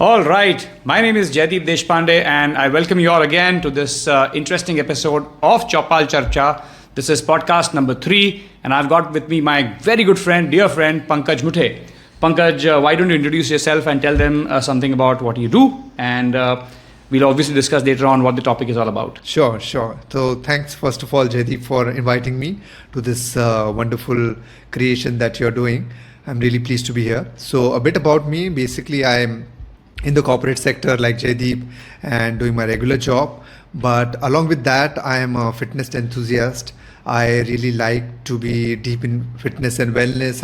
All right, my name is Jaideep Deshpande, and I welcome you all again to this interesting episode of Chopal Charcha. This is podcast number 3, and I've got with me my very good friend, dear friend, Pankaj Muthe. Pankaj, why don't you introduce yourself and tell them something about what you do, and we'll obviously discuss later on what the topic is all about. Sure. So thanks first of all, Jaideep, for inviting me to this wonderful creation that you're doing. I'm really pleased to be here. So a bit about me, basically I'm in the corporate sector like Jaideep and doing my regular job. But along with that, I am a fitness enthusiast. I really like to be deep in fitness and wellness.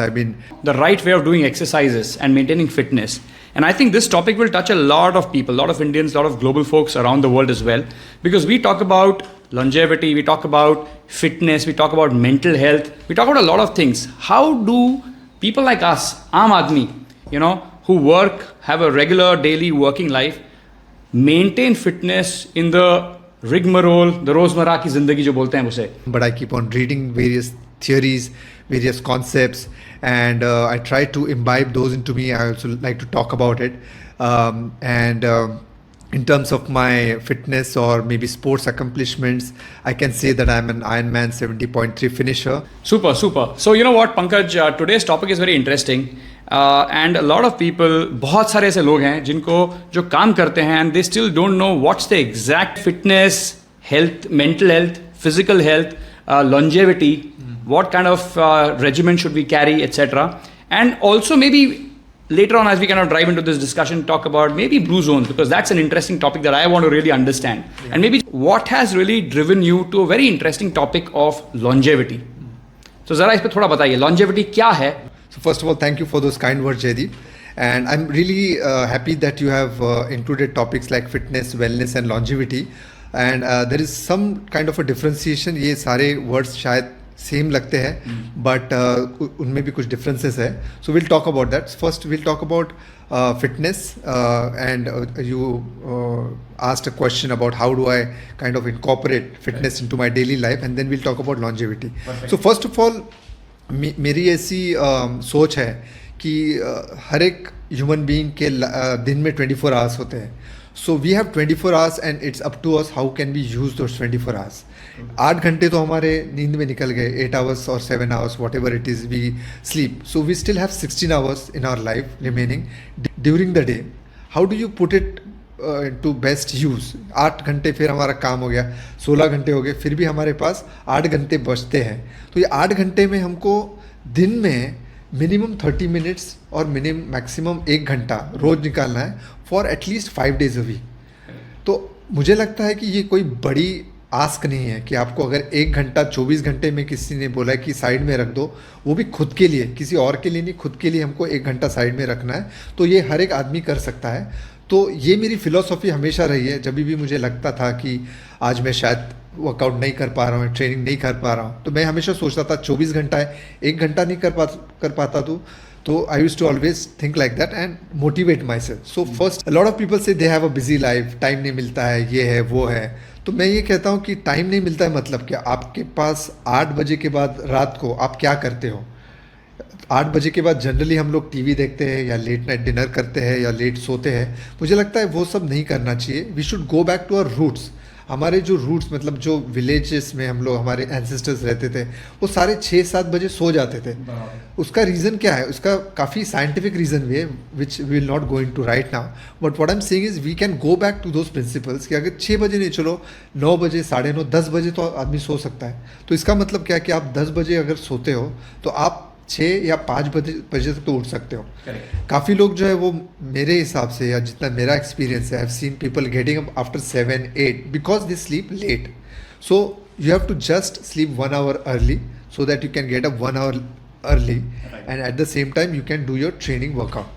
The right way of doing exercises and maintaining fitness. And I think this topic will touch a lot of people, a lot of Indians, a lot of global folks around the world as well. Because we talk about longevity, we talk about fitness, we talk about mental health, we talk about a lot of things. How do people like us, aam aadmi, who work, have a regular daily working life, maintain fitness in the rigmarole, the rozmara ki zindagi jo bolte hain usse? But I keep on reading various theories, various concepts, and I try to imbibe those into me. I also like to talk about it. In terms of my fitness or maybe sports accomplishments, I can say that I'm an Ironman 70.3 finisher. Super. So you know what, Pankaj, today's topic is very interesting. And a lot of people, बहुत सारे ऐसे लोग हैं जिनको जो काम करते हैं and they still don't know what's the exact fitness, health, mental health, physical health, longevity, what kind of regimen should we carry, etc. And also maybe later on, as we kind of drive into this discussion, talk about maybe blue zones, because that's an interesting topic that I want to really understand. Yeah. And maybe what has really driven you to a very interesting topic of longevity. So ज़रा इस पे थोड़ा बताइए, longevity क्या है? So first of all, thank you for those kind words, Jaideep. And I'm really happy that you have included topics like fitness, wellness and longevity. And there is some kind of a differentiation. ये सारे words शायद same लगते हैं, but उनमें भी कुछ differences है. So will talk about that. First will talk about fitness, and you asked a question about how do I kind of incorporate fitness into my daily life, and then we'll talk about longevity. Perfect. So first of all, मेरी ऐसी सोच है कि हर एक human being के दिन में 24 hours होते हैं. So we have 24 hours and it's up to us how can we use those 24 hours. 8 घंटे तो हमारे नींद में निकल गए, 8 hours or 7 hours, whatever it is we sleep. So we still have 16 hours in our life remaining during the day. How do you put it into best use? 8 घंटे फिर हमारा काम हो गया, 16 घंटे हो गए, फिर भी हमारे पास 8 घंटे बचते हैं. तो ये 8 घंटे में हमको दिन में मिनिमम 30 मिनट्स और मैक्सिमम 1 घंटा रोज निकालना है for at least 5 days a week. तो मुझे लगता है कि ये कोई बड़ी आस्क नहीं है कि आपको अगर 1 घंटा 24 घंटे में किसी ने बोला है कि साइड में रख दो, वो भी खुद के लिए, किसी और के लिए नहीं, खुद के लिए हमको 1 घंटा साइड में रखना है. तो ये हर एक आदमी कर सकता है. तो ये मेरी फ़िलॉसफी हमेशा रही है. जब भी मुझे लगता था कि आज मैं शायद वर्कआउट नहीं कर पा रहा हूँ, ट्रेनिंग नहीं कर पा रहा हूँ, तो मैं हमेशा सोचता था 24 घंटा है, 1 घंटा नहीं कर पाता तो I used to always think like that and motivate myself. So first, a lot of people से they have a busy life, time नहीं मिलता है, ये है वो है. तो मैं ये कहता हूँ कि टाइम नहीं मिलता है मतलब क्या? आपके पास 8 बजे के बाद रात को आप क्या करते हो? 8 बजे के बाद जनरली हम लोग टीवी देखते हैं या लेट नाइट डिनर करते हैं या लेट सोते हैं. मुझे लगता है वो सब नहीं करना चाहिए. We should go back to our roots. हमारे जो रूट्स, मतलब जो विलेजेस में हम लोग, हमारे एंसेस्टर्स रहते थे, वो सारे 6-7 बजे सो जाते थे. उसका रीज़न क्या है? उसका काफ़ी साइंटिफिक रीज़न भी है, which we will not go into right now. But what I am saying is we can go back to those principles कि अगर 6 बजे नहीं, चलो 9 बजे, 9:30, 10 बजे तो आदमी सो सकता है. तो इसका मतलब क्या है कि आप 10 बजे अगर सोते हो तो आप 6 या 5 बजे तक तो उठ सकते हो. काफ़ी लोग जो है वो, मेरे हिसाब से या जितना मेरा एक्सपीरियंस है, I have seen people getting up after 7-8 because they sleep late. So you have to just sleep 1 hour early so that you can get up 1 hour early, and at the same time you can do your training workout.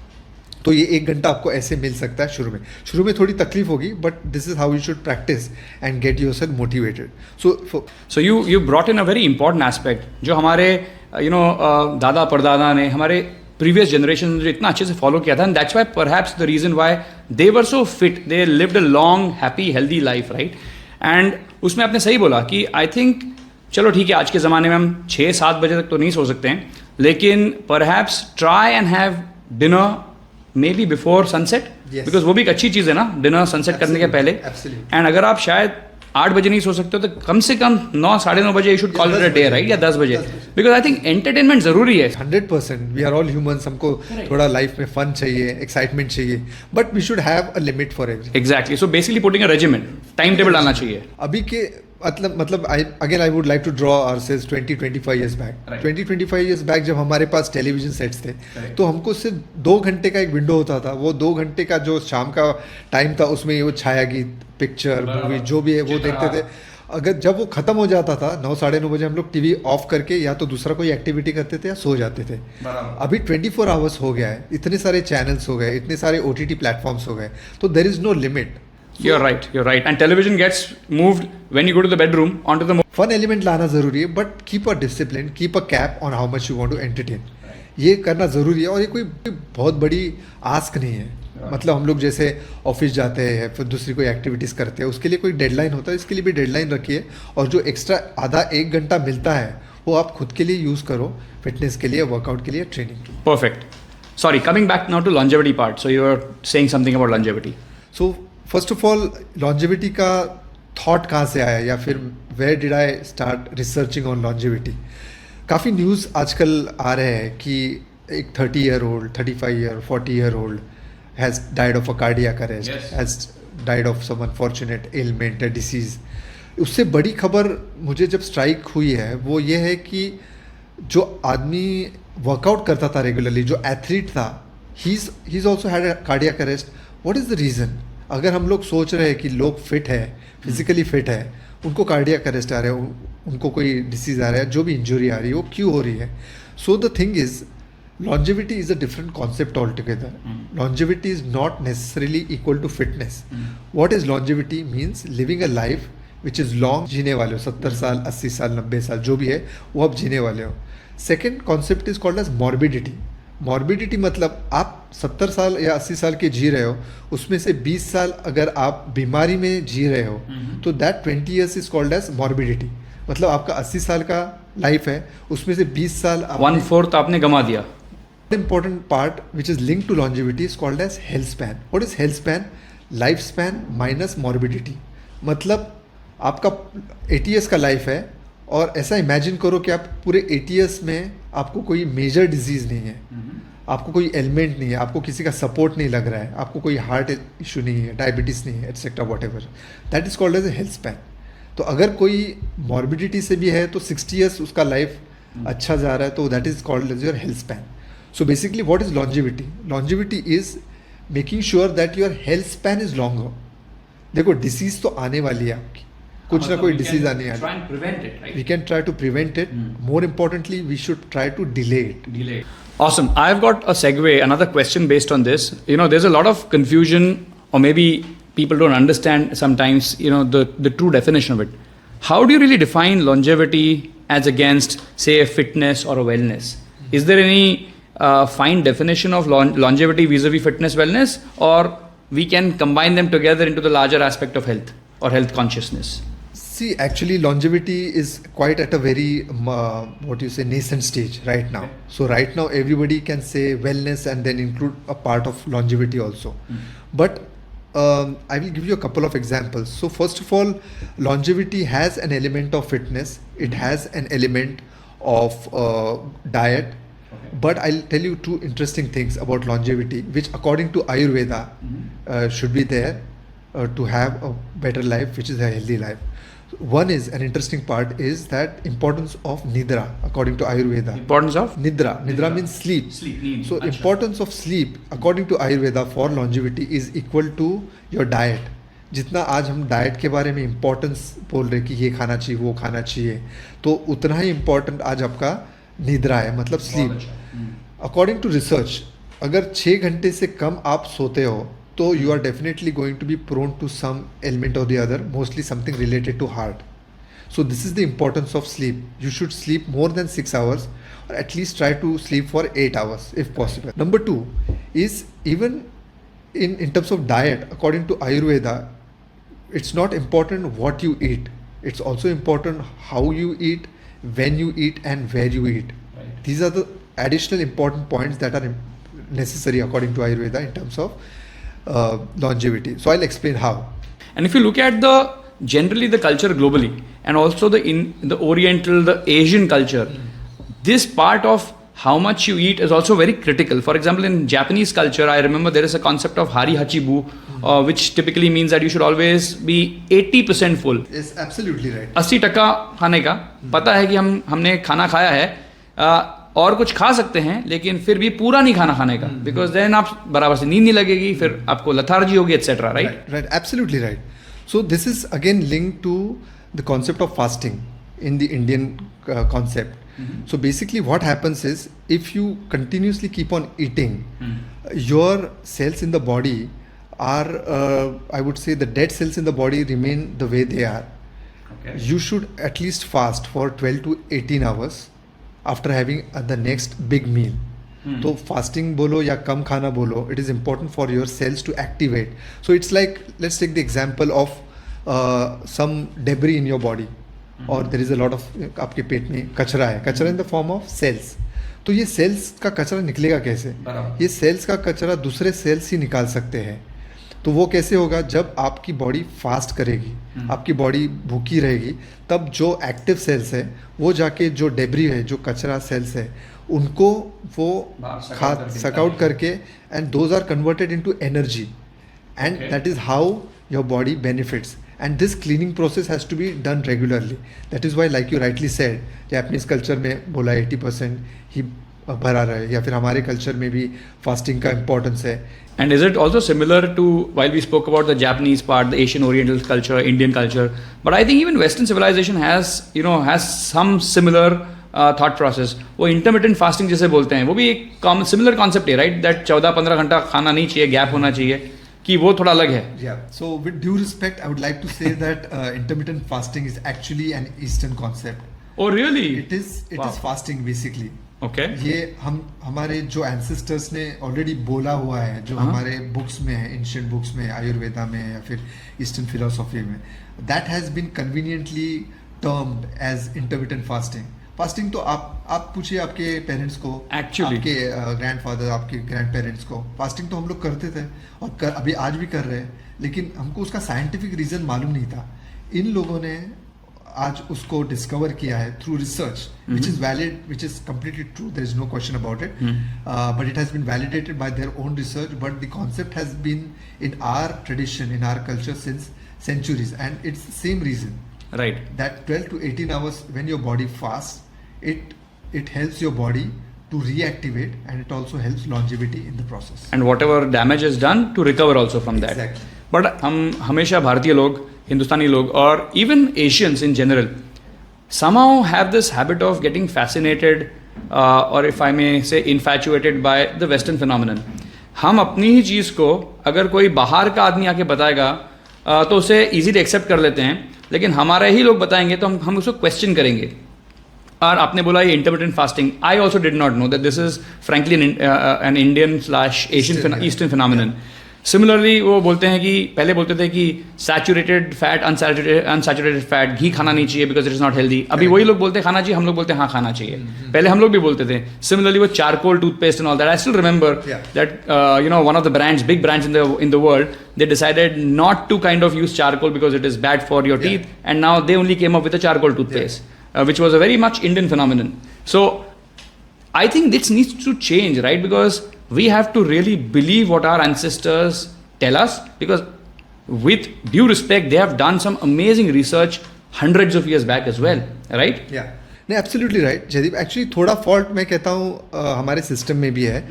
तो ये 1 घंटा आपको ऐसे मिल सकता है. शुरू में थोड़ी तकलीफ होगी, but this is how you should practice and get yourself motivated. So you brought in a very important aspect जो हमारे दादा परदादा ने, हमारे प्रीवियस जनरेशन जो इतना अच्छे से फॉलो किया था, and that's why perhaps the reason why they were so fit, they lived a long happy healthy life, right. And उसमें आपने सही बोला कि आई थिंक चलो ठीक है, आज के ज़माने में हम 6-7 बजे तक तो नहीं सो सकते हैं, लेकिन perhaps try and have dinner maybe before sunset, Yes. Because वो भी एक अच्छी चीज़ है ना, डिनर सनसेट करने के पहले. Absolutely. एंड अगर आप शायद 8 बजे नहीं सो सकते हो तो कम से कम 9 साढ़े 9 बजे you should call it a day, right? या 10 बजे, बिकॉज आई थिंक एंटरटेनमेंट जरूरी है. 100%. We are all humans. हमको थोड़ा लाइफ में फन चाहिए, एक्साइटमेंट चाहिए, but we should have a limit for every. Exactly. So basically putting a regiment, time table डालना चाहिए. अभी के मतलब I would like to draw ourselves 20-25 years back. Right. 20-25 years back जब हमारे पास टेलीविजन सेट्स थे, तो हमको सिर्फ 2 घंटे का एक विंडो होता था. वो 2 घंटे का जो शाम का टाइम था, उसमें वो छाया गीत, पिक्चर, मूवी जो भी है वो देखते थे. अगर जब वो खत्म हो जाता था 9 साढ़े 9 बजे, हम लोग टीवी ऑफ करके या तो दूसरा कोई एक्टिविटी करते थे या सो जाते थे. अभी 24 आवर्स हो गया है, इतने सारे चैनल्स हो गए, इतने सारे OTT प्लेटफॉर्म्स हो गए, तो there is no limit. You're right. And television gets moved when you go to the bedroom onto the fun element लाना जरूरी है, but keep a discipline, keep a cap on how much you want to entertain. ये करना जरूरी है, और ये कोई बहुत बड़ी आस्क नहीं है. मतलब हम लोग जैसे ऑफिस जाते हैं, फिर दूसरी कोई एक्टिविटीज़ करते हैं, उसके लिए कोई डेडलाइन होता है. इसके लिए भी डेडलाइन रखिए, और जो एक्स्ट्रा आधा 1 घंटा मिलता है वो आप खुद के लिए यूज़ करो, फिटनेस के लिए, वर्कआउट के लिए, training. Perfect. Sorry, coming back now to longevity part. So you were saying something about longevity. So first of all, longevity का थॉट कहाँ से आया, या फिर where did I start researching on longevity. काफ़ी न्यूज़ आजकल आ रहे हैं कि एक 30 year old, 35 year, 40 year old has died of a cardiac arrest, has died of some unfortunate element, disease. उससे बड़ी खबर मुझे जब स्ट्राइक हुई है वो ये है कि जो आदमी वर्कआउट करता था रेगुलरली, जो एथलीट था, he is also had a cardiac arrest. What is the reason? अगर हम लोग सोच रहे हैं कि लोग फिट है, फिजिकली फिट है, उनको कार्डियक अरेस्ट आ रहा है, उनको कोई डिसीज़ आ रहा है, जो भी इंजरी आ रही है वो क्यों हो रही है? So the thing is, longevity is a different concept altogether. Longevity is not necessarily equal to fitness. What is longevity? Means living a life which is long. जीने वाले हो 70 साल, 80 साल, 90 साल, जो भी है वो आप जीने वाले हो. Second concept is called as morbidity. Morbidity मतलब आप 70 साल या 80 साल के जी रहे हो, उसमें से 20 साल अगर आप बीमारी में जी रहे हो, तो that 20 years is called as morbidity. मतलब आपका 80 साल का लाइफ है, उसमें से 20 साल 1/4 आपने गंवा दिया. Important part which is linked to longevity is called as health span. What is health span? Lifespan minus morbidity. मतलब आपका 80 years का लाइफ है, और ऐसा इमेजिन करो कि आप पूरे 80 years में आपको कोई मेजर डिजीज़ नहीं है, आपको कोई एलिमेंट नहीं है, आपको किसी का सपोर्ट नहीं लग रहा है, आपको कोई हार्ट इशू नहीं है, डायबिटीज़ नहीं है, etcetera whatever. That is called as a health span. तो अगर कोई मॉर्बिडिटी से भी है तो 60 years उसका लाइफ अच्छा जा रहा है, तो that is called as your health span. So basically, what is longevity? Longevity is making sure that your health span is longer. देखो डिसीज तो आने वाली है आपकी, कुछ ना कोई डिसीज आने वाली. We can try to prevent it. More importantly, we should try to delay it. Awesome. I've got a segue, another question based on this. You know, there's a lot of confusion, or maybe people don't understand sometimes, you know, the true definition of it. How do you really define longevity as against, say, a fitness or a wellness? Is there any fine definition of longevity vis-a-vis fitness wellness, or we can combine them together into the larger aspect of health or health consciousness? See, actually longevity is quite at a very what you say nascent stage right now. So right now everybody can say wellness and then include a part of longevity also. But I will give you a couple of examples. So first of all, longevity has an element of fitness, it has an element of diet. But I'll tell you two interesting things about longevity, which according to Ayurveda should be there to have a better life, which is a healthy life. One is an interesting part is that importance of nidra according to Ayurveda. Importance of nidra. Nidra means sleep. Need. So importance of sleep according to Ayurveda for longevity is equal to your diet. जितना आज हम diet के बारे में importance बोल रहे कि ये खाना चाहिए, वो खाना चाहिए, तो उतना ही इम्पोर्टेंट आज आपका निद्रा है, मतलब स्लीप. अकॉर्डिंग टू रिसर्च, अगर 6 घंटे से कम आप सोते हो तो you are definitely going to be prone to some element और the other, mostly something related to heart. So this is the importance of sleep. You should sleep more than 6 hours, or at least try to sleep for 8 hours if possible. Number 2 is even in terms of diet, according to Ayurveda, it's not important what you eat, it's also important how you eat, when you eat, and where you eat. Right. These are the additional important points that are necessary according to Ayurveda in terms of longevity. So I'll explain how. And if you look at generally the culture globally, and also the Oriental, the Asian culture, this part of how much you eat is also very critical. For example, in Japanese culture, I remember there is a concept of hari hachibu, which typically means that you should always be 80% full. Yes, absolutely right. 80% खाने का पता है कि हमने खाना खाया है, और कुछ खा सकते हैं लेकिन फिर भी पूरा नहीं खाने का, बिकॉज देन आप बराबर से नींद नहीं लगेगी, फिर आपको लथार्जी होगी, etcetera. Right, absolutely right. So this is again linked to the concept of fasting in the Indian concept. So basically what happens is, if you continuously keep on eating, your cells in the body are, I would say, the dead cells in the body remain the way they are. Okay. You should at least fast for 12 to 18 hours after having the next big meal. तो fasting बोलो या कम खाना बोलो, it is important for your cells to activate. So it's like, let's take the example of some debris in your body, और there is a lot of, आपके पेट में कचरा है, कचरा in the form of cells. तो ये sales का कचरा निकलेगा कैसे? ये सेल्स का कचरा दूसरे सेल्स ही निकाल सकते हैं. तो वो कैसे होगा? जब आपकी बॉडी फास्ट करेगी, आपकी बॉडी भूखी रहेगी, तब जो एक्टिव सेल्स है वो जाके जो डेब्री है, जो कचरा सेल्स है, उनको वो सक आउट करके, and those are converted into energy, and that is how your body benefits. And this cleaning process has to be done regularly. That is why, like you rightly said, Japanese culture में बोला 80% ही भरा रहे, या फिर हमारे culture में भी fasting का इम्पोर्टेंस है. And is it also similar to, while we spoke about the Japanese part, the Asian Oriental culture, Indian culture, but I think even Western civilization has some similar thought process. वो intermittent fasting जैसे बोलते हैं, वो भी एक similar concept है, right? That 14-15 घंटा खाना नहीं चाहिए, gap होना चाहिए, कि वो थोड़ा अलग है. Yeah. So with due respect, I would like to say that intermittent fasting is actually an Eastern concept. Oh really? It is fasting basically. Okay. ये हमारे जो एंसेस्टर्स ने ऑलरेडी बोला हुआ है, जो हमारे बुक्स में है, एंशिएंट बुक्स में, आयुर्वेदा में, या फिर ईस्टर्न फिलोसॉफी में, that has been conveniently termed as intermittent fasting. Fasting तो आप पूछिए आपके पेरेंट्स को, Actually. आपके ग्रैंडफादर, आपके ग्रैंड पेरेंट्स को, फास्टिंग तो हम लोग करते थे, और अभी आज भी कर रहे हैं, लेकिन हमको उसका साइंटिफिक रीज़न मालूम नहीं था. इन लोगों ने आज उसको डिस्कवर किया है through research, which is valid, which is completely true, there is no question about it, but it has been validated by their own research. But the concept has been in our tradition, in our culture since centuries, and it's the same reason, right, that 12 to 18 hours when your body fasts, it helps your body to reactivate, and it also helps longevity in the process, and whatever damage is done to recover also from that. Exactly. But हम हमेशा भारतीय लोग, हिंदुस्तानी लोग, और even Asians in general somehow have this habit of getting fascinated or if I may say infatuated by the Western phenomenon. हम अपनी ही चीज़ को अगर कोई बाहर का आदमी आके बताएगा तो उसे इजीली एक्सेप्ट कर लेते हैं, लेकिन हमारे ही लोग बताएंगे तो हम उसको क्वेश्चन करेंगे. और आपने बोला ये intermittent fasting, I also did not know that this is frankly an Indian slash Asian eastern phenomenon. Similarly वो बोलते हैं कि पहले बोलते थे कि सैचुरेटेड फैट, अनसैचुरेटेड फैट, घी खाना नहीं चाहिए because it is not healthy. अभी वही लोग बोलते हैं खाना चाहिए, हम लोग बोलते हैं हाँ खाना चाहिए. पहले हम लोग भी बोलते थे. सिमिलरली वो charcoal toothpaste and all that, I still remember that one of the brands, big brands in the world, they decided not to kind of use charcoal because it is bad for your teeth, and now they only came up with a charcoal toothpaste, which was a very much Indian phenomenon. So I think this needs to change, right? Because we have to really believe what our ancestors tell us, because with due respect, they have done some amazing research hundreds of years back as well, right? Yeah. नहीं, absolutely right Jaideep. Actually थोड़ा fault मैं कहता हूँ हमारे system में भी है.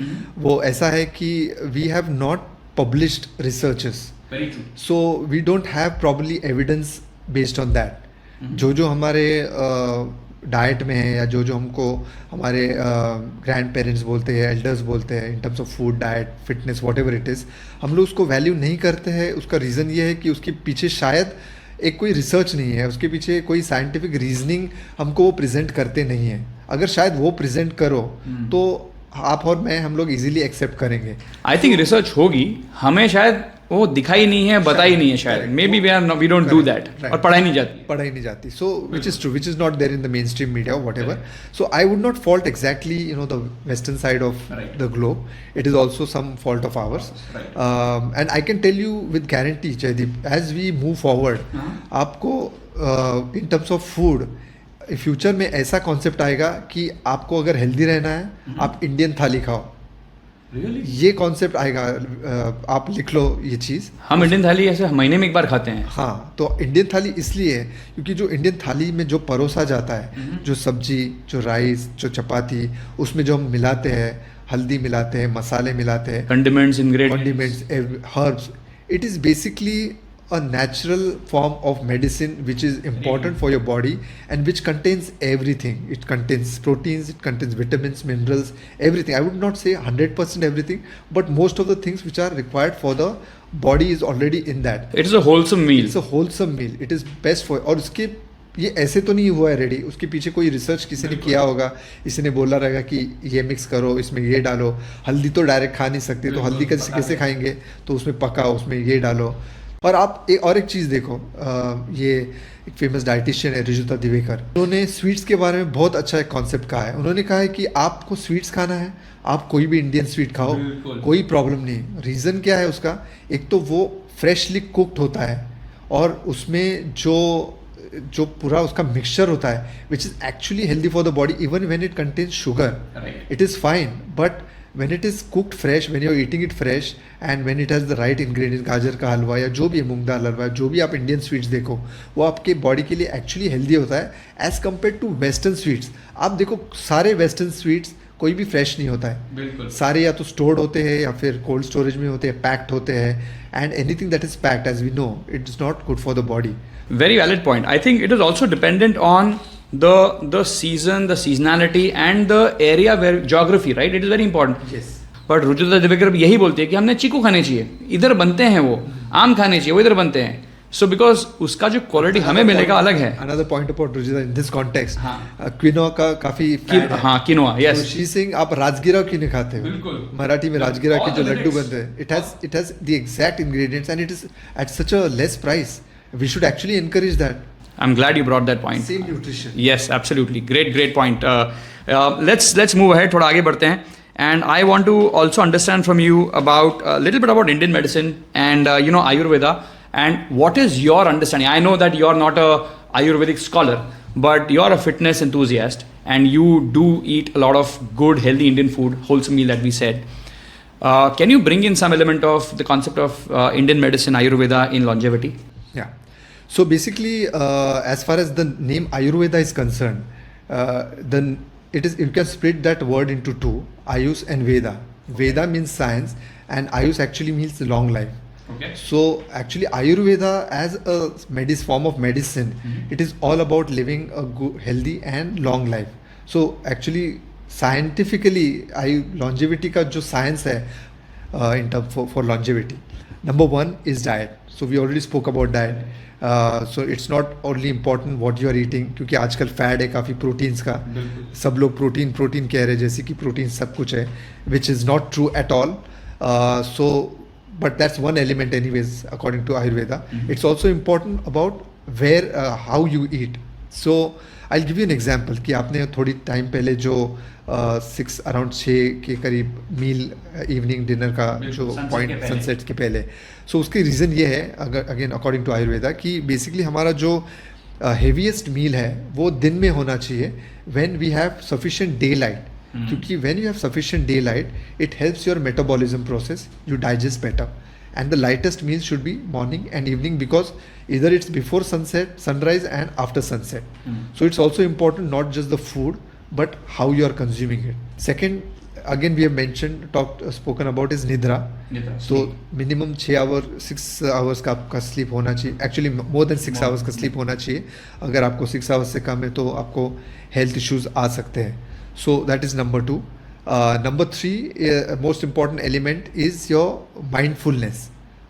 वो ऐसा है कि we have not published researches. Very true. So we don't have probably evidence based on that. जो हमारे डाइट में है, या जो हमको हमारे ग्रैंड पेरेंट्स बोलते हैं, एल्डर्स बोलते हैं, in terms of food, diet, fitness, what ever it is, हम लोग उसको वैल्यू नहीं करते हैं. उसका रीज़न ये है कि उसके पीछे शायद एक कोई रिसर्च नहीं है, उसके पीछे कोई साइंटिफिक रीजनिंग हमको वो प्रेजेंट करते नहीं है. अगर शायद वो प्रेजेंट करो तो आप और मैं, हम लोग इजीली एक्सेप्ट करेंगे. आई थिंक रिसर्च होगी, हमें शायद वो दिखाई नहीं है, बताई नहीं है शायद, maybe we don't do that, और पढ़ाई नहीं जाती. पढ़ाई नहीं जाती. So which is true, which is not there in the mainstream media or whatever. So I would not fault exactly, you know, the western side of the globe. It is also some fault of ours. And I can tell you with guarantee, Jaideep, as we move forward, आपको in terms of food, future में ऐसा concept आएगा कि आपको अगर healthy रहना है आप इंडियन थाली खाओ. Really? ये कॉन्सेप्ट आएगा. आप लिख लो ये चीज़. हम इंडियन थाली ऐसे महीने में एक बार खाते हैं. हाँ, तो इंडियन थाली इसलिए है क्योंकि जो इंडियन थाली में जो परोसा जाता है, जो सब्जी, जो राइस, जो चपाती, उसमें जो हम मिलाते हैं, हल्दी मिलाते हैं, मसाले मिलाते हैं, कंडिमेंट्स, herbs, it is basically a natural form of medicine which is important for your body and which contains everything. It contains proteins, it contains vitamins, minerals, everything. I would not say 100% everything, but most of the things which are required for the body is already in that. It is a wholesome meal. It's a wholesome meal. It is best for. और उसके ये ऐसे तो नहीं हुआ है ready, उसके पीछे कोई रिसर्च किसी ने किया होगा, किसी ने बोला रहेगा कि ये मिक्स करो, इसमें ये डालो. हल्दी तो डायरेक्ट खा नहीं सकते, तो हल्दी कैसे खाएंगे, तो उसमें पकाओ, उसमें ये डालो. और आप एक चीज़ देखो, ये एक फेमस डाइटिशियन है रिजुता दिवेकर, उन्होंने स्वीट्स के बारे में बहुत अच्छा एक कॉन्सेप्ट कहा है. उन्होंने कहा है कि आपको स्वीट्स खाना है, आप कोई भी इंडियन स्वीट खाओ, कोई प्रॉब्लम नहीं. रीज़न क्या है उसका? एक तो वो फ्रेशली कुक्ड होता है और उसमें जो पूरा उसका मिक्सचर होता है which is actually healthy for the body. Even when it contains sugar, it is fine, but when it is cooked fresh, when you are eating it fresh and when it has the right ingredients, गाजर का हलवा या जो भी मूंग दाल हलवा, जो भी आप Indian sweets देखो, वो आपके बॉडी के लिए एक्चुअली हेल्दी होता है as compare to western sweets. आप देखो सारे वेस्टर्न स्वीट्स कोई भी फ्रेश नहीं होता है. बिल्कुल. सारे या तो स्टोर्ड होते हैं या फिर कोल्ड स्टोरेज में होते हैं, पैक्ड होते हैं, and anything that is packed, as we know, it is not good for the body. Very valid point. I think it is also dependent on the season, the seasonality and the area where geography, right? It is very important. Yes. But Rujuta Diwekar भी यही बोलती है कि हमने चीकू खाने चाहिए, इधर बनते हैं वो, आम खाने चाहिए, वो इधर बनते हैं. सो बिकॉज उसका जो क्वालिटी हमें मिलेगा अलग है. Another point about Rujuta in this context, quinoa का काफी हाँ, किनोआ, यस. शी सिंग आप राजगिरा क्यों नहीं खाते हो? बिल्कुल. मराठी में राजगिरा के जो लड्डू बनते हैं, it has the exact ingredients and it is at such a less price. We should actually encourage that. I'm glad you brought that point. Same nutrition. Yes, absolutely. Great point. Let's move ahead. थोड़ा आगे बढ़ते हैं. And I want to also understand from you about a little bit about Indian medicine and Ayurveda, and what is your understanding? I know that you're not a Ayurvedic scholar, but you're a fitness enthusiast and you do eat a lot of good, healthy Indian food, wholesome meal that we said. Can you bring in some element of the concept of Indian medicine, Ayurveda in longevity? Yeah. So basically, as far as the name Ayurveda is concerned, then you can split that word into two, Ayush and Veda. Veda means science and Ayush actually means long life. Okay. So actually Ayurveda as a form of medicine, it is all about living a good, healthy and long life. So actually scientifically longevity का जो science है in terms for longevity, number one is diet. So we already spoke about diet. So it's not only important what you are eating, क्योंकि आजकल fed है काफ़ी proteins का, सब लोग प्रोटीन कह रहे हैं जैसे कि प्रोटीन सब कुछ है, which is not true at all. So but that's one element anyways according to Ayurveda. It's also important about where how you eat. So I'll give you an example कि आपने थोड़ी टाइम पहले जो 6 around 6 के करीब मील evening dinner का जो point sunset के पहले, सो उसकी रीज़न ये है अगर अगेन अकॉर्डिंग टू आयुर्वेदा कि बेसिकली हमारा जो हेवीएस्ट मील है वो दिन में होना चाहिए when we have sufficient daylight, क्योंकि when you have sufficient daylight it helps your metabolism process, you digest better. And the lightest meal should be morning and evening because either it's before sunset, sunrise and after sunset. So it's also important not just the food but how you are consuming it. Second, again we have spoken about is nidra. So minimum 6 hours का आपका sleep होना चाहिए. Actually more than 6 hours का sleep होना चाहिए. अगर आपको 6 hours से कम है तो आपको health issues आ सकते हैं. So that is number 2. Number 3, most important element is your mindfulness.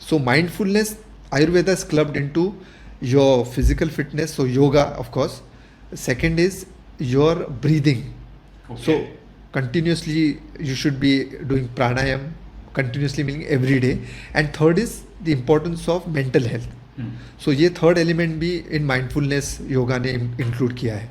So mindfulness, Ayurveda is clubbed into your physical fitness, so yoga of course. Second is your breathing. Okay. So continuously you should be doing pranayam continuously meaning every day, and third is the importance of mental health. So ये third element भी in mindfulness yoga ने include किया है.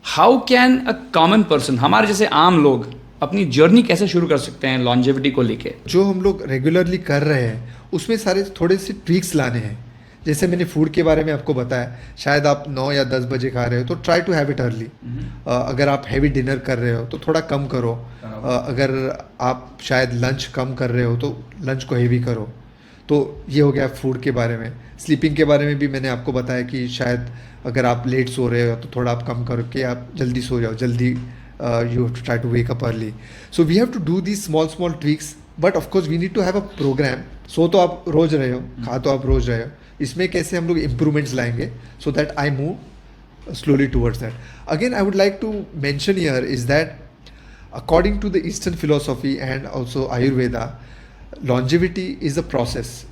How can a common person, हमारे जैसे आम लोग, अपनी जर्नी कैसे शुरू कर सकते हैं लॉन्जेविटी को लेके? जो हम लोग रेगुलरली कर रहे हैं उसमें सारे थोड़े से ट्वीक्स लाने हैं. जैसे मैंने फूड के बारे में आपको बताया, शायद आप 9 या 10 बजे खा रहे हो तो try to have it early. अगर आप हैवी डिनर कर रहे हो तो थोड़ा कम करो. अगर आप शायद लंच कम कर रहे हो तो लंच को हैवी करो. तो ये हो गया फूड के बारे में. स्लीपिंग के बारे में भी मैंने आपको बताया कि शायद अगर आप लेट सो रहे हो तो थोड़ा आप कम करो कि आप जल्दी सो जाओ, जल्दी you have to try to wake up early. So we have to do the small tweaks, but of course we need to have a program. So तो आप रोज रहे हो, खा तो आप रोज रहे हो, इसमें कैसे हम लोग इम्प्रूवमेंट्स लाएंगे so that I move slowly towards that. Again, I would like to mention here is that according to the Eastern philosophy and also Ayurveda, longevity is a process.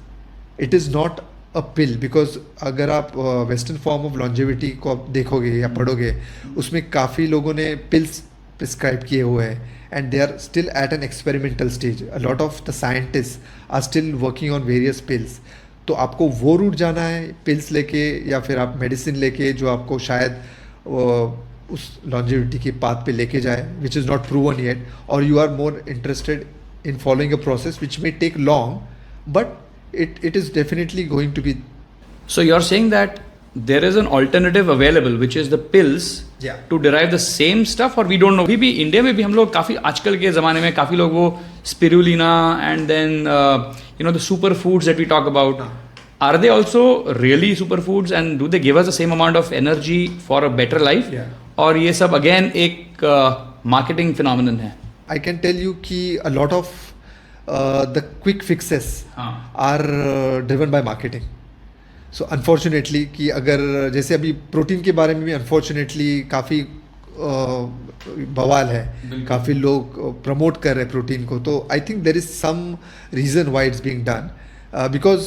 It is not a pill, because अगर आप western form of longevity को आप देखोगे या पढ़ोगे, उसमें काफ़ी लोगों ने पिल्स प्रिस्क्राइब किए हुए हैं and they are still at an experimental stage. A lot of the scientists are still working on various pills. तो आपको वो रूट जाना है पिल्स लेके या फिर आप मेडिसिन लेके जो आपको शायद उस लॉन्जेविटी के पाथ पे लेके जाए, which is not proven yet, और you are more interested in following a process which may take long but it is definitely going to be. So you're saying that there is an alternative available, which is the pills, Yeah. to derive the same stuff, or we don't know. भी India में भी हम लोग काफ़ी आजकल के ज़माने में काफ़ी लोग वो spirulina and then the superfoods that we talk about, are they also really superfoods, and do they give us the same amount of energy for a better life? Yeah. और ये सब again एक marketing phenomenon है. I can tell you कि a lot of the quick fixes हाँ. are driven by marketing. So unfortunately कि अगर जैसे अभी प्रोटीन के बारे में भी अनफॉर्चुनेटली काफ़ी बवाल है, काफ़ी लोग प्रमोट कर रहे हैं प्रोटीन को. तो I think there is some reason why it's being done, because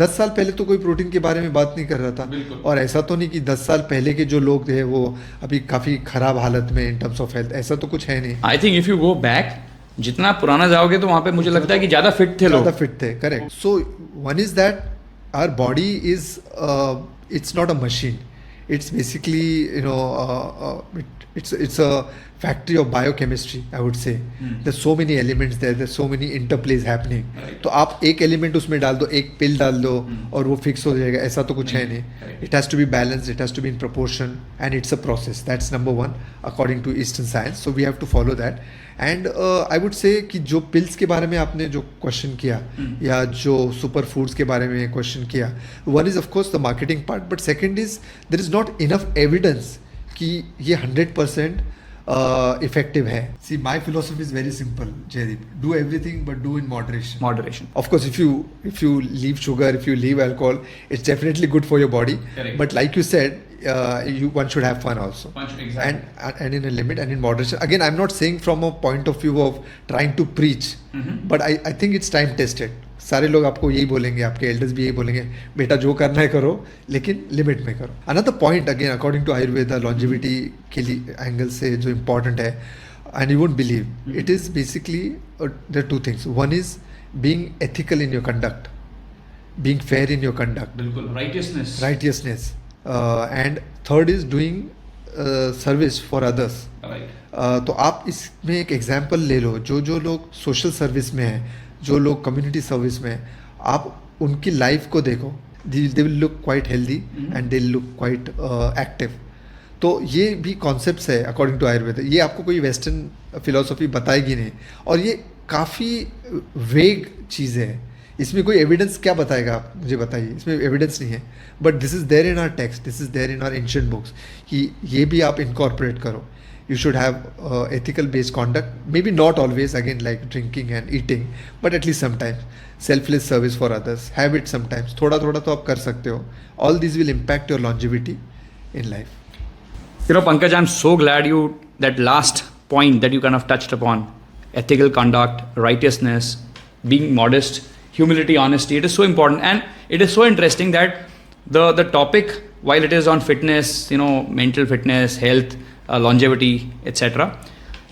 10 साल पहले तो कोई प्रोटीन के बारे में बात नहीं कर रहा था. और ऐसा तो नहीं कि 10 साल पहले के जो लोग थे वो अभी काफ़ी ख़राब हालत में इन टर्म्स ऑफ हेल्थ, ऐसा तो कुछ है नहीं. I think if you go back, जितना पुराना जाओगे तो वहाँ पे मुझे लगता है कि ज़्यादा फिट थे लोग. ज़्यादा फिट थे, correct. So one is that our body is it's not a machine. It's basically it's a factory of biochemistry, I would say. There's so many elements there, there's so many interplays happening. तो आप एक element उसमें डाल दो, एक पिल डाल दो और वो फिक्स हो जाएगा, ऐसा तो कुछ है नहीं. It has to be balanced, it has to be in proportion, and it's a process. That's number one according to Eastern science. So we have to follow that. And I would say कि जो pills के बारे में आपने जो question किया या जो सुपर फूड्स के बारे में क्वेश्चन किया, one is of course the marketing part, but second is there is not enough evidence कि ये 100% इफेक्टिव है. See my philosophy is very simple, Jaideep. Do everything but do in moderation. Of course, if you leave sugar, if you leave alcohol, it's definitely good for your body. Correct. But like you said, one should have fun also. Exactly. And in a limit and in moderation. Again, I'm not saying from a point of view of trying to preach, but I think it's time tested. सारे लोग आपको यही बोलेंगे, आपके elders भी यही बोलेंगे, बेटा जो करना है करो लेकिन लिमिट में करो. Another point again according to Ayurveda longevity के लिए एंगल से जो इम्पोर्टेंट है, and you won't believe, it is basically there are two things. One is being ethical in your conduct, being fair in your conduct, बिल्कुल, righteousness, and third is doing service for others. तो आप इसमें एक example ले लो, जो लोग social service में हैं, जो लोग कम्युनिटी सर्विस में हैं, आप उनकी लाइफ को देखो, they will look quite healthy and they look quite active. तो ये भी कॉन्सेप्ट्स है अकॉर्डिंग टू आयुर्वेदा. ये आपको कोई वेस्टर्न फिलोसफी बताएगी नहीं, और ये काफ़ी वेग चीज़ें हैं. इसमें कोई एविडेंस क्या बताएगा आप मुझे बताइए, इसमें एविडेंस नहीं है. But this is there in our text, this is there in our ancient books कि ये भी आप इनकॉर्पोरेट करो. You should have ethical based conduct, maybe not always again like drinking and eating, but at least sometimes selfless service for others, have it sometimes. थोड़ा तो आप कर सकते हो. All these will impact your longevity in life. Pankaj, I'm so glad that last point that you kind of touched upon, ethical conduct, righteousness, being modest, humility, honesty, it is so important, and it is so interesting that the topic, while it is on fitness, mental fitness, health, longevity, etc.,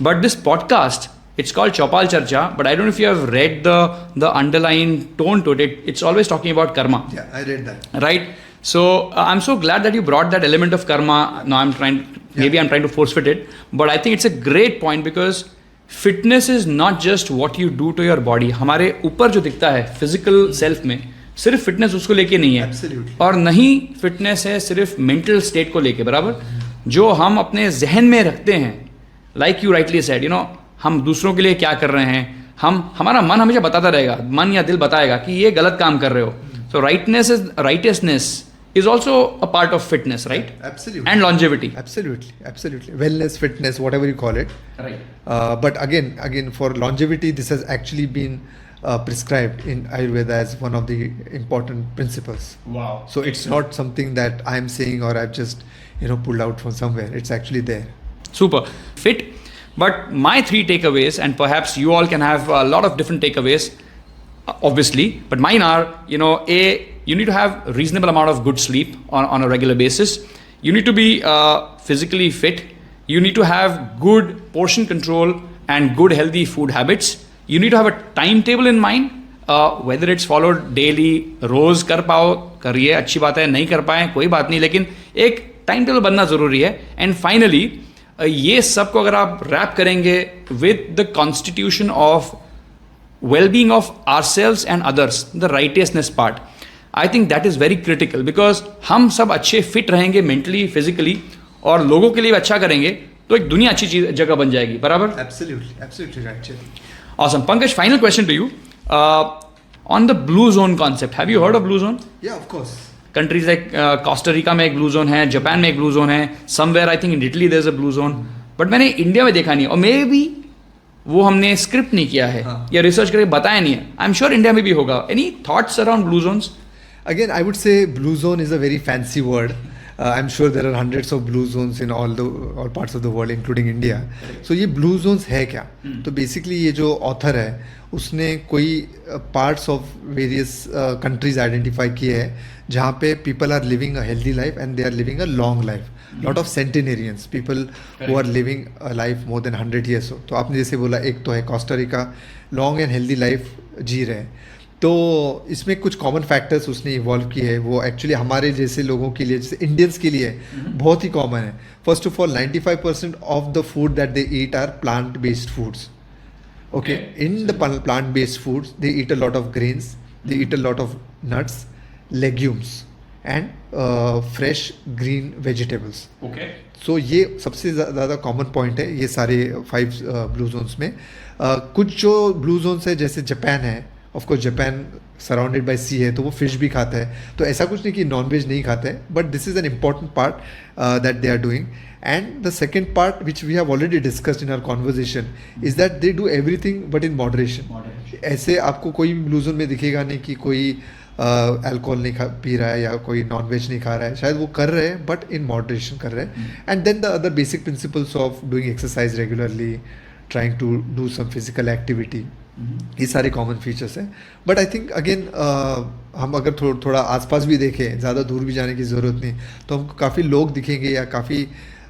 but this podcast It's called Chopal Charcha, but I don't know if you have read the underlying tone to it. It's always talking about karma. Yeah, I read that. Right? So I'm so glad that you brought that element of karma. Now I'm trying to force fit it, but I think it's a great point because fitness is not just what you do to your body. हमारे ऊपर जो दिखता है physical self में सिर्फ fitness उसको लेके नहीं है. Absolutely. और नहीं फिटनेस है सिर्फ मेंटल स्टेट को लेके, बराबर, जो हम अपने जहन में रखते हैं. Like you rightly said, you know, हम दूसरों के लिए क्या कर रहे हैं, हमारा मन हमेशा बताता रहेगा, मन या दिल बताएगा कि ये गलत काम कर रहे हो. सो rightness is also a part of fitness, right? Absolutely. And longevity. Absolutely. Wellness, fitness, whatever you call it. Right. But again, for longevity, this has actually been prescribed in Ayurveda as one of the important principles. Wow. So it's not something that I'm saying or I've just, pulled out from somewhere. It's actually there. Super. Fit. But my 3 takeaways, and perhaps you all can have a lot of different takeaways, obviously, but mine are, you need to have a reasonable amount of good sleep on a regular basis. You need to be physically fit. You need to have good portion control and good healthy food habits. You need to have a timetable in mind, whether it's followed daily, रोज कर पाओ, करिए, अच्छी बात है, नहीं कर पाए कोई बात नहीं, लेकिन एक टाइम टेबल बनना ज़रूरी है. एंड फाइनली ये सब को अगर आप रैप करेंगे with the constitution of well-being of ourselves and others, the righteousness part, I think that is very critical because हम सब अच्छे फिट रहेंगे मेंटली, फिजिकली, और लोगों के लिए भी अच्छा करेंगे तो एक दुनिया अच्छी चीज जगह बन जाएगी, बराबर. Absolutely right. Awesome. Pankaj, final question to you. On the blue zone concept, have you heard of blue zone? Yeah, of course. Countries like Costa Rica में एक blue zone है, जापान में एक blue zone है, somewhere I think in Italy there's a blue zone, but मैंने India में देखा नहीं, और मे बी वो हमने स्क्रिप्ट नहीं किया है या रिसर्च करके बताया नहीं है. आई एम श्योर इंडिया में भी होगा. Any thoughts around blue zones? Again, I would say blue zone is a very fancy word. I'm sure there are hundreds of blue zones in all parts of the world, including India. So ये blue zones है क्या? तो basically ये जो author है उसने कोई parts of various countries identify किए हैं जहाँ पे people are living a healthy life and they are living a long life. Lot of centenarians, people who are living a life more than 100 years. तो आपने जैसे बोला, एक तो है Costa Rica, long and healthy life जी रहे हैं. तो इसमें कुछ कॉमन फैक्टर्स उसने इवॉल्व किए हैं, वो एक्चुअली हमारे जैसे लोगों के लिए, जैसे इंडियंस के लिए बहुत ही कॉमन है. First of all 95% of the food that they eat are plant based foods. Okay, in the plant based foods they eat a lot of grains, they eat a lot of nuts, legumes and fresh green vegetables. Okay, so ये सबसे ज़्यादा common point है ये सारे 5 blue zones में. कुछ जो blue zones है जैसे जापान है, of course Japan surrounded by sea है तो वो फिश भी खाता है, तो ऐसा कुछ नहीं कि नॉन वेज नहीं खाते हैं, but this is an important part that they are doing. And the second part which we have already discussed in our conversation is that they do everything but in moderation. ऐसे आपको कोई भी blue zone में दिखेगा नहीं कि कोई alcohol नहीं पी रहा है या कोई नॉन वेज नहीं खा रहा है, शायद वो कर रहे हैं बट इन मॉडरेशन कर रहे हैं. And then the other basic principles of doing exercise regularly, trying to do some physical activity, ये सारे कॉमन फीचर्स हैं. बट आई थिंक अगेन हम अगर थोड़ा आसपास भी देखें, ज़्यादा दूर भी जाने की ज़रूरत नहीं, तो हमको काफ़ी लोग दिखेंगे या काफ़ी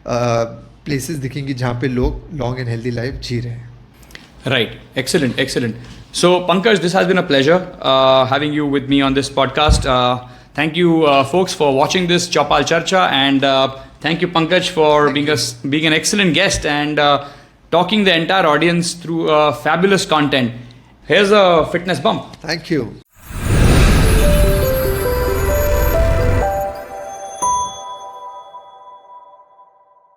प्लेसेस दिखेंगी जहाँ पे लोग लॉन्ग एंड हेल्दी लाइफ जी रहे हैं. Right. Excellent. So, Pankaj, this has been a pleasure having you with me on this podcast. Thank you, folks, for watching this Chopal Charcha, and thank you, Pankaj, for being an excellent guest and talking the entire audience through fabulous content. Here's a fitness bump. Thank you.